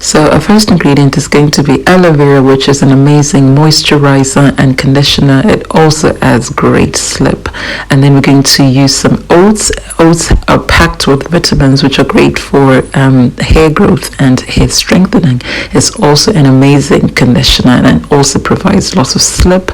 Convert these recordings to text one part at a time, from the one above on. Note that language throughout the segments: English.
So our first ingredient is going to be aloe vera, which is an amazing moisturizer and conditioner. It also adds great slip. And then we're going to use some oats. Oats are packed with vitamins, which are great for hair growth and hair strengthening. It's also an amazing conditioner and also provides lots of slip.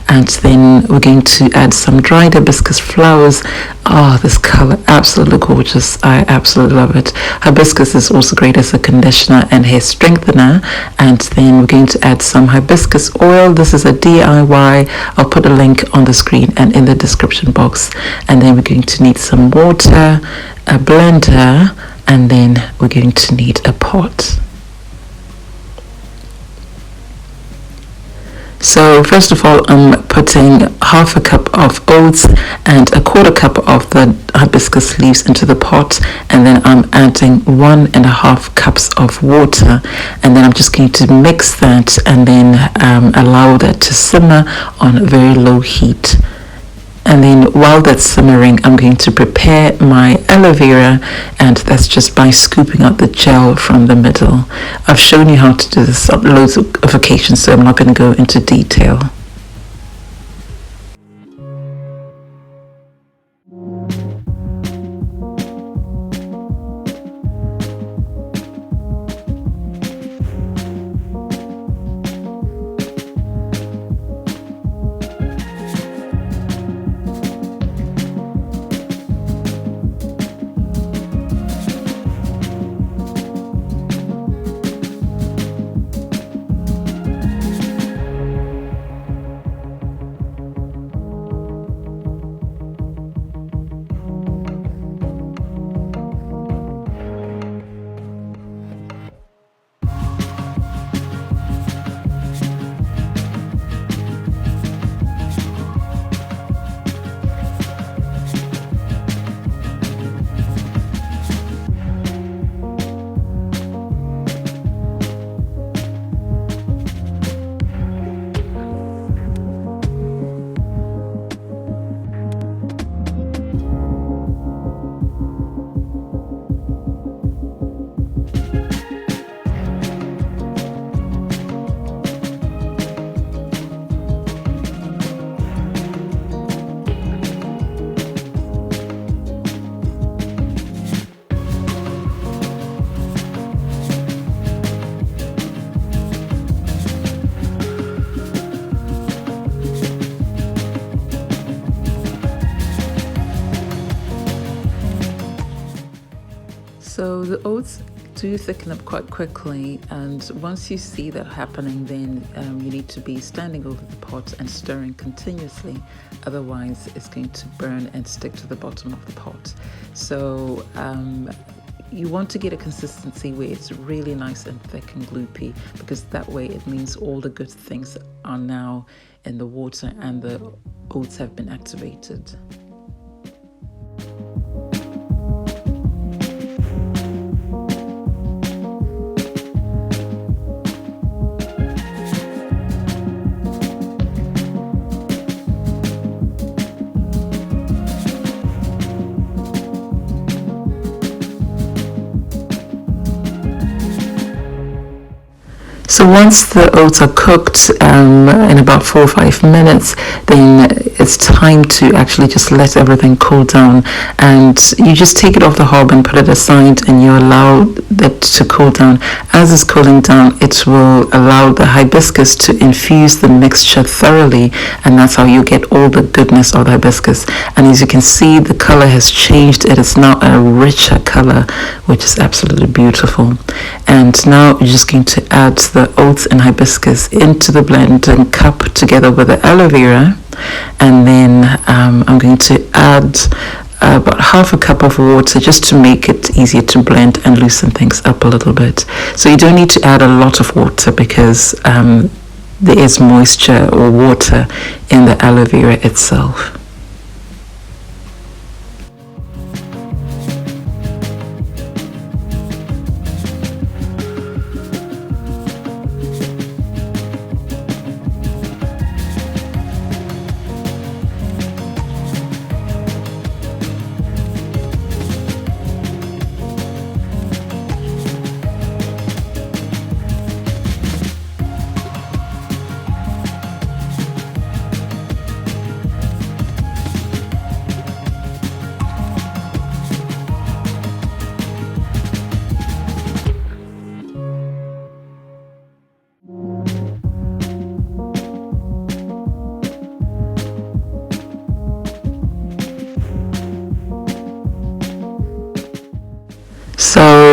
And then we're going to add some dried hibiscus flowers. Oh, this color, absolutely gorgeous. I absolutely love it. Hibiscus is also great as a conditioner and hair strengthener. And then we're going to add some hibiscus oil. This is a DIY. I'll put a link on the screen and in the description box. And then we're going to need some water, a blender, and then we're going to need a pot. So first of all, I'm putting half a cup of oats and a quarter cup of the hibiscus leaves into the pot, and then I'm adding 1.5 cups of water, and then I'm just going to mix that and then allow that to simmer on very low heat. And then while that's simmering, I'm going to prepare my aloe vera, and that's just by scooping out the gel from the middle. I've shown you how to do this on loads of occasions, so I'm not going to go into detail. So the oats do thicken up quite quickly, and once you see that happening, then you need to be standing over the pot and stirring continuously, otherwise it's going to burn and stick to the bottom of the pot. So you want to get a consistency where it's really nice and thick and gloopy, because that way it means all the good things are now in the water and the oats have been activated. So once the oats are cooked in about 4 or 5 minutes, then it's time to actually just let everything cool down, and you just take it off the hob and put it aside, and you allow that to cool down. As it's cooling down, it will allow the hibiscus to infuse the mixture thoroughly, and that's how you get all the goodness of the hibiscus. And as you can see, the color has changed. It is now a richer color, which is absolutely beautiful. And now you're just going to add the oats and hibiscus into the blending cup together with the aloe vera, and then I'm going to add about half a cup of water just to make it easier to blend and loosen things up a little bit. So you don't need to add a lot of water, because there is moisture or water in the aloe vera itself.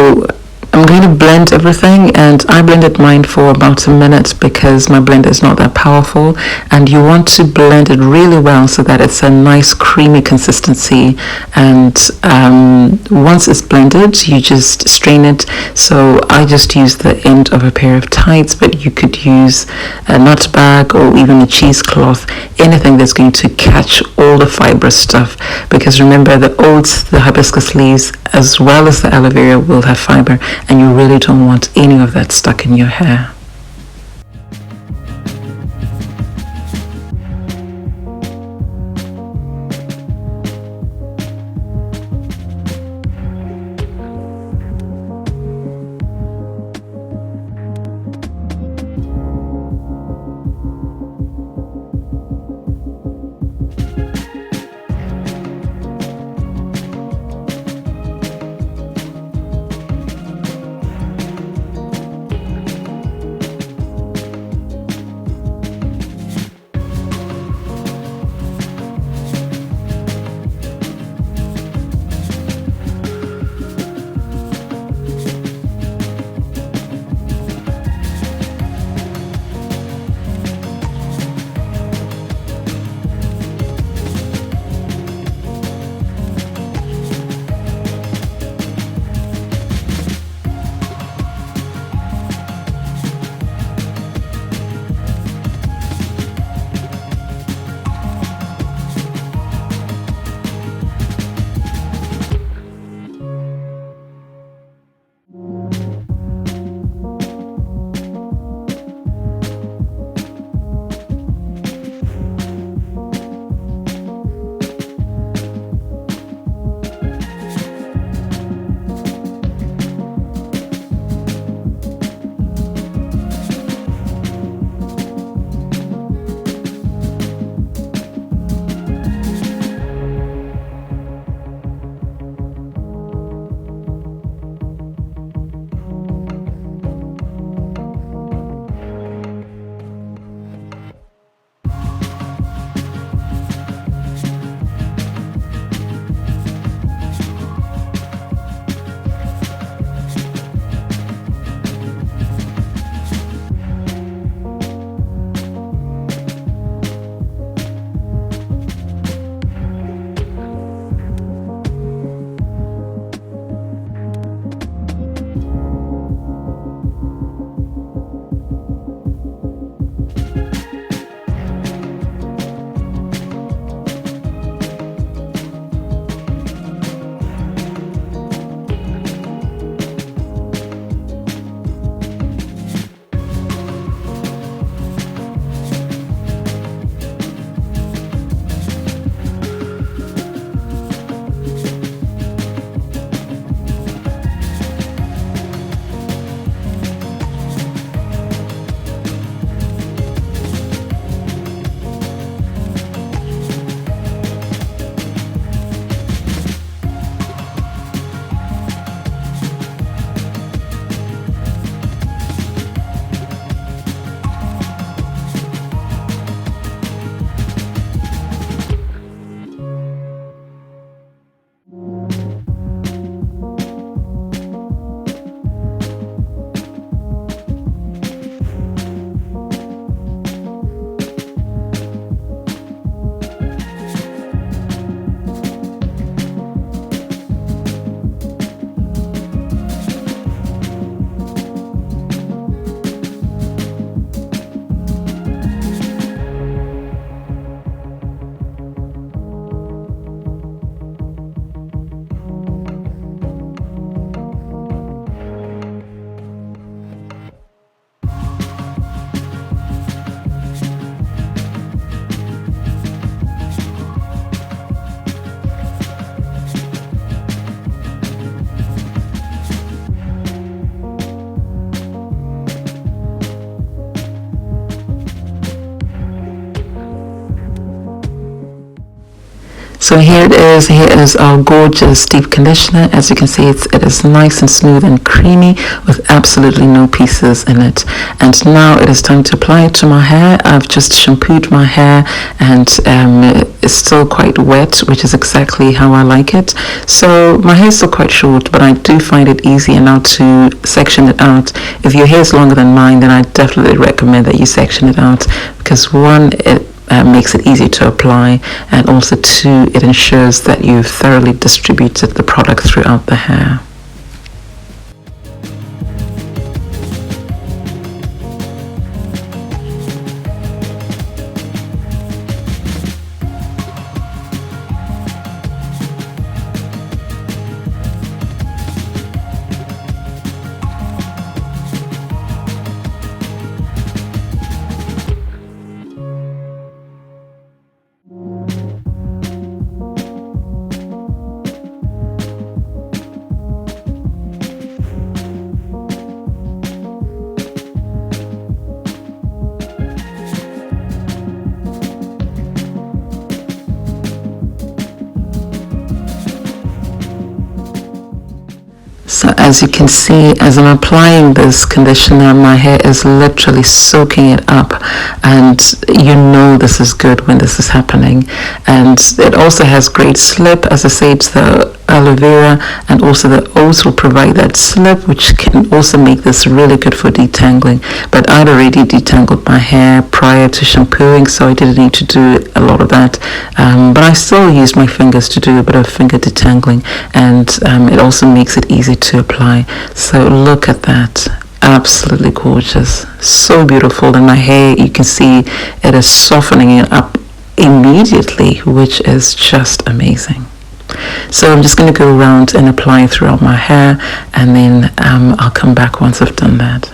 So I'm going to blend everything, and I blended mine for about a minute because my blender is not that powerful, and you want to blend it really well so that it's a nice creamy consistency. And once it's blended, you just strain it. So I just use the end of a pair of tights, but you could use a nut bag or even a cheesecloth, anything that's going to catch all the fibrous stuff, because remember, the oats, the hibiscus leaves, as well as the aloe vera will have fiber, and you really don't want any of that stuck in your hair. So here it is. Here is our gorgeous deep conditioner. As you can see, it is nice and smooth and creamy with absolutely no pieces in it. And now it is time to apply it to my hair. I've just shampooed my hair, and it's still quite wet, which is exactly how I like it. So my hair is still quite short, but I do find it easier now to section it out. If your hair is longer than mine, then I definitely recommend that you section it out, because one, it makes it easy to apply, and also two, it ensures that you've thoroughly distributed the product throughout the hair. So as you can see, as I'm applying this conditioner, my hair is literally soaking it up, and you know this is good when this is happening. And it also has great slip. As I say, it's the aloe vera, and also the oats will provide that slip, which can also make this really good for detangling. But I'd already detangled my hair prior to shampooing, so I didn't need to do a lot of that. But I still use my fingers to do a bit of finger detangling, and it also makes it easy to apply. So look at that. Absolutely gorgeous. So beautiful. And my hair, you can see it is softening it up immediately, which is just amazing. So I'm just going to go around and apply throughout my hair, and then I'll come back once I've done that.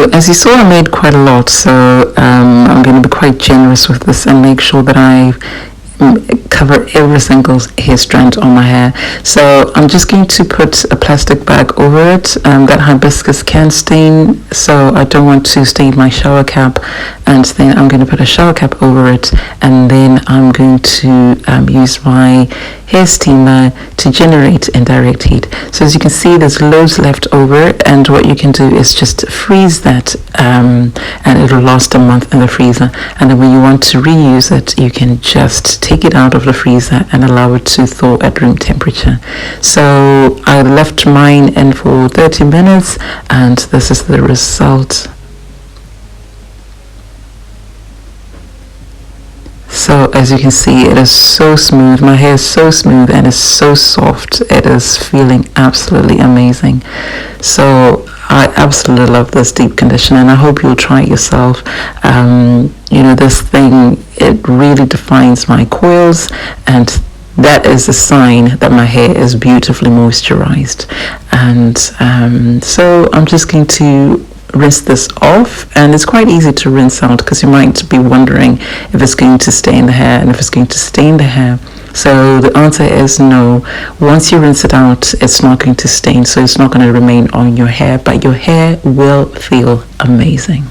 So as you saw, I made quite a lot, so I'm going to be quite generous with this and make sure that I cover every single hair strand on my hair. So I'm just going to put a plastic bag over it. That hibiscus can stain, so I don't want to stain my shower cap, and then I'm going to put a shower cap over it, and then I'm going to use my hair steamer to generate indirect heat. So as you can see, there's loads left over, and what you can do is just freeze that, and it'll last a month in the freezer. And then when you want to reuse it, you can just take it out of the freezer and allow it to thaw at room temperature. So I left mine in for 30 minutes, and this is the result. So as you can see, it is so smooth. My hair is so smooth and is so soft. It is feeling absolutely amazing. So I absolutely love this deep conditioner, and I hope you'll try it yourself. You know, this thing, it really defines my coils, and that is a sign that my hair is beautifully moisturized. And so I'm just going to rinse this off, and it's quite easy to rinse out because you might be wondering if it's going to stain the hair and if it's going to stain the hair. So the answer is no. Once you rinse it out, it's not going to stain, so it's not going to remain on your hair, but your hair will feel amazing.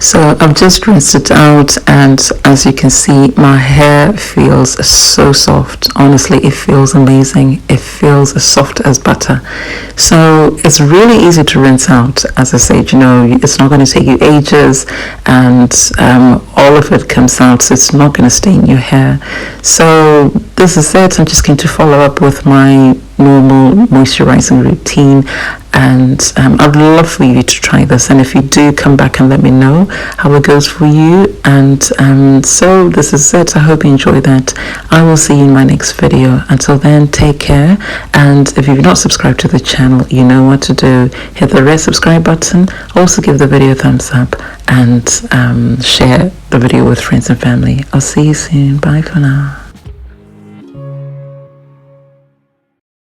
So I've just rinsed it out, and as you can see, my hair feels so soft. Honestly, it feels amazing. It feels as soft as butter. So it's really easy to rinse out. As I said, you know, it's not going to take you ages, and all of it comes out, so it's not going to stain your hair. So this is it. I'm just going to follow up with my normal moisturizing routine, and I'd love for you to try this, and if you do, come back and let me know how it goes for you. And so this is it. I hope you enjoy that. I will see you in my next video. Until then, take care, and if you've not subscribed to the channel, you know what to do. Hit the red subscribe button, also give the video a thumbs up, and share the video with friends and family. I'll see you soon. Bye for now.